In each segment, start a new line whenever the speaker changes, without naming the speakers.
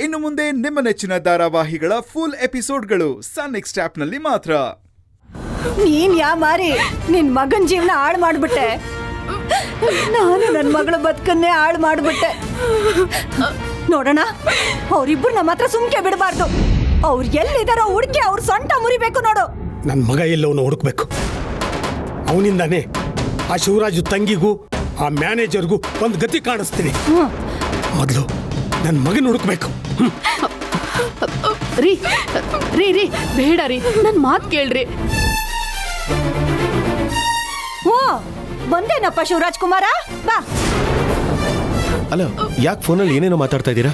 ಇನ್ನು ಮುಂದೆ ನಿಮ್ಮ ನೆಚ್ಚಿನ ಧಾರಾವಾಹಿಗಳ ಫುಲ್ ಎಪಿಸೋಡ್ಗಳು ಸನ್ ನೆಕ್ಸ್ಟ್ ಆಪ್ನಲ್ಲಿ ಮಾತ್ರ.
ನೀನ್ ಯಾ ಮಾರಿ ನಿನ್ ಮಗನ್ ಜೀವನ ಹಾಳು ಮಾಡ್ಬಿಟ್ಟೆ. ನಾನು ನನ್ನ ಮಗಳ ಬದುಕನ್ನೇ ಹಾಳು ಮಾಡ್ಬಿಟ್ಟೆ. ನೋಡೋಣ, ಅವ್ರಿಬ್ರು ನಮ್ಮ ಹತ್ರ ಸುಮ್ಕೆ ಬಿಡಬಾರ್ದು. ಅವ್ರು ಎಲ್ಲಿದಾರೋ ಹುಡುಕಿ ಅವ್ರ ಸೊಂಟ ಮುರಿಬೇಕು ನೋಡು.
ನನ್ನ ಮಗ ಎಲ್ಲವನ್ನ ಹುಡುಕ್ಬೇಕು. ಅವನಿಂದಾನೇ ಆ ಶಿವರಾಜು ತಂಗಿಗೂ ಆ ಮ್ಯಾನೇಜರ್ಗೂ ಒಂದು ಗತಿ ಕಾಣಿಸ್ತೀನಿ. ಮೊದಲು ನನ್ನ ಮಗನ ಹುಡುಕ್ಬೇಕು.
ರೀ ರೀ ರೀ ಬೇಡ ರೀ, ನನ್ನ ಮಾತು ಕೇಳ್ರಿ.
ಓ ಬಂದೇನಪ್ಪ ಶಿವರಾಜ್ ಕುಮಾರ, ಬಾ.
ಅಲ್ಲ, ಯಾಕೆ ಫೋನಲ್ಲಿ ಏನೇನೋ ಮಾತಾಡ್ತಾ ಇದ್ದೀರಾ?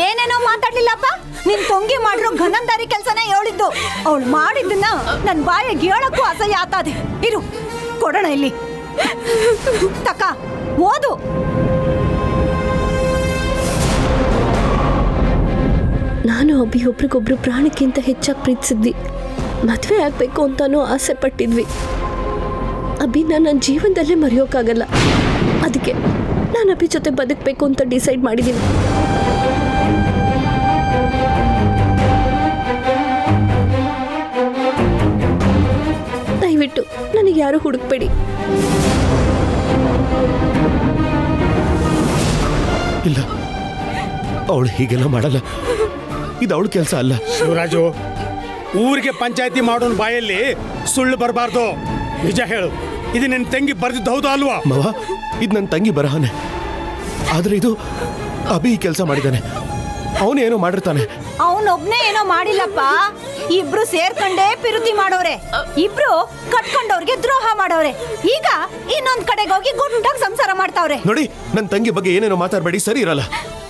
ಏನೇನೋ ಮಾತಾಡ್ಲಿಲ್ಲಪ್ಪ. ನಿನ್ ತೊಂಗಿ ಮಾಡಿರೋ ಘನಂದಾರಿ ಕೆಲ್ಸನೇ ಹೇಳಿದ್ದು. ಅವಳು ಮಾಡಿದ್ದನ್ನ ನನ್ ಬಾಯಿಗೆ ಹೇಳಕ್ಕೂ ಅಸಹ್ಯ ಆಗ್ತದೆ. ಇರು, ಕೊಡೋಣ ಇಲ್ಲಿ. ತಕ ಓದು.
ನಾನು ಅಭಿ ಒಬ್ರಿಗೊಬ್ರು ಪ್ರಾಣಕ್ಕಿಂತ ಹೆಚ್ಚಾಗಿ ಪ್ರೀತಿಸಿದ್ವಿ. ಮದುವೆ ಆಗಬೇಕು ಅಂತಾನೂ ಆಸೆ ಪಟ್ಟಿದ್ವಿ. ಅಭಿನ ನನ್ನ ಜೀವನದಲ್ಲೇ ಮರೆಯೋಕ್ಕಾಗಲ್ಲ. ಅದಕ್ಕೆ ನಾನು ಅಭಿ ಜೊತೆ ಬದುಕಬೇಕು ಅಂತ ಡಿಸೈಡ್ ಮಾಡಿದ್ದೀನಿ. ದಯವಿಟ್ಟು ನನಗೆ ಯಾರು ಹುಡುಕ್ಬೇಡಿ.
ಇಲ್ಲ, ಅವಳು ಹೀಗೆಲ್ಲ ಮಾಡಲ್ಲ. ಇದು ಅವಳ ಕೆಲಸ ಅಲ್ಲ.
ಶಿವರಾಜು, ಊರಿಗೆ ಪಂಚಾಯತಿ ಮಾಡೋನ್ ಬಾಯಲ್ಲಿ ಸುಳ್ಳು ಬರಬಾರ್ದು. ನಿಜ ಹೇಳು, ಇದು ನಿನ್ನ ತಂಗಿ ಬರ್ದಿದ್ದು ಹೌದು ಅಲ್ವಾ?
ಮವ, ಇದು ನನ್ನ ತಂಗಿ ಬರಹನೆ. ಆದ್ರೆ ಇದು ಅಭಿ ಕೆಲಸ ಮಾಡಿದ್ದಾನೆ. ಅವನೇನೋ ಮಾಡಿರ್ತಾನೆ.
ಅವನೊಬ್ನೇ ಏನೋ ಮಾಡಿಲ್ಲಪ್ಪ. ಇಬ್ರು ಸೇರ್ಕೊಂಡೇ ಪಿರುತಿ ಮಾಡೋರೆ. ಇಬ್ರು ಕಟ್ಕೊಂಡವ್ರಿಗೆ ದ್ರೋಹ ಮಾಡೋರೆ. ಈಗ ಇನ್ನೊಂದ್ ಕಡೆಗೆ ಹೋಗಿ ಗುಂಡಾಗಿ ಸಂಸಾರ ಮಾಡ್ತಾವ್ರೆ.
ನೋಡಿ, ನನ್ನ ತಂಗಿ ಬಗ್ಗೆ ಏನೇನೋ ಮಾತಾಡಬೇಡಿ, ಸರಿ ಇರಲ್ಲ.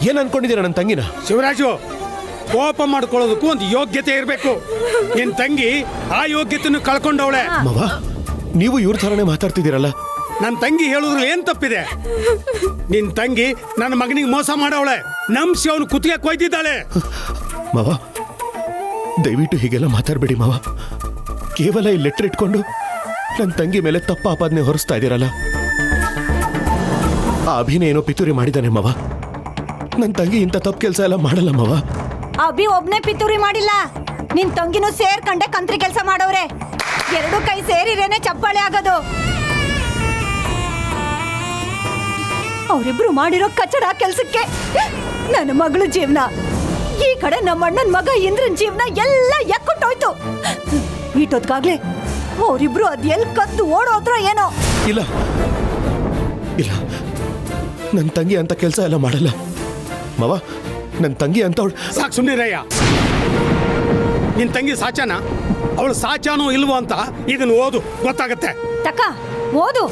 ಏನ್ ಅನ್ಕೊಂಡಿದ್ದೀರಾ ನನ್ನ ತಂಗಿನ?
ಶಿವರಾಜು, ಕೋಪ ಮಾಡ್ಕೊಳ್ಳೋದಕ್ಕೂ ಒಂದು ಯೋಗ್ಯತೆ ಇರಬೇಕು. ನಿನ್ ತಂಗಿ ಆ ಯೋಗ್ಯತೆಯನ್ನು ಕಳ್ಕೊಂಡವಳೆ.
ಮವ, ನೀವು ಇವ್ರ ಥರನೇ ಮಾತಾಡ್ತಿದ್ದೀರಲ್ಲ.
ನನ್ನ ತಂಗಿ ಹೇಳುದ್ರಲ್ಲಿ ಏನ್ ತಪ್ಪಿದೆ? ನಿನ್ ತಂಗಿ ನನ್ನ ಮಗನಿಗೆ ಮೋಸ ಮಾಡವಳೆ. ನಂಬಿಸಿ ಅವನು ಕುತ್ತಿಗೆ ಕೊಯ್ದಿದ್ದಾಳೆ.
ಮವ, ದಯವಿಟ್ಟು ಹೀಗೆಲ್ಲ ಮಾತಾಡಬೇಡಿ ಮವ. ಕೇವಲ ಈ ಲೆಟರ್ ಇಟ್ಕೊಂಡು ನನ್ನ ತಂಗಿ ಮೇಲೆ ತಪ್ಪ ಆಪಾದನೆ ಹೊರಿಸ್ತಾ ಇದ್ದೀರಲ್ಲ. ಆ ಅಭಿನಯ ಏನೋ ಪಿತೂರಿ ಮಾಡಿದ್ದಾನೆ ಮವ. ನನ್ನ ತಂಗಿ ಇಂಥ ತಪ್ಪು ಕೆಲಸ ಎಲ್ಲ ಮಾಡಲ್ಲ ಮವ.
ಅಭಿ ಒಬ್ನೇ ಪಿತೂರಿ ಮಾಡಿಲ್ಲ. ನಿನ್ ತಂಗಿನೂ ಸೇರ್ಕೊಂಡೆ ಕಂತ್ರಿ ಕೆಲಸ ಮಾಡೋರೆ. ಎರಡು ಕೈ ಸೇರಿರೇನೆ ಚಪ್ಪಾಳೆ ಆಗೋದು. ಅವರಿಬ್ರು ಮಾಡಿರೋ ಕಚಡ ಕೆಲ್ಸಕ್ಕೆ ನನ್ನ ಮಗಳ ಜೀವನ, ಈ ಕಡೆ ನಮ್ಮ ಅಣ್ಣನ ಮಗ ಇಂದ್ರನ್ ಜೀವನ ಎಲ್ಲ ಎಕ್ಕುಟ್ಟೋಯ್ತು. ಈಟೊತ್ಗಾಗ್ಲೆ ಅವರಿಬ್ರು ಅದ್ ಎಲ್ ಕದ್ದು ಓಡೋದ್ರ ಏನೋ.
ಇಲ್ಲ ಇಲ್ಲ, ನನ್ನ ತಂಗಿ ಅಂತ ಕೆಲಸ ಎಲ್ಲ ಮಾಡಲ್ಲ ಮವ. ನನ್ನ ತಂಗಿ ಅಂತ ಅವಳು.
ಸಾಕು ಸುಮ್ಮನಿರಯ್ಯ. ನಿನ್ ತಂಗಿ ಸಾಚಾನ? ಅವಳು ಸಾಚಾನೋ ಇಲ್ವೋ ಅಂತ ಇದನ್ನು ಓದು, ಗೊತ್ತಾಗತ್ತೆ.
ತಕ ಓದು.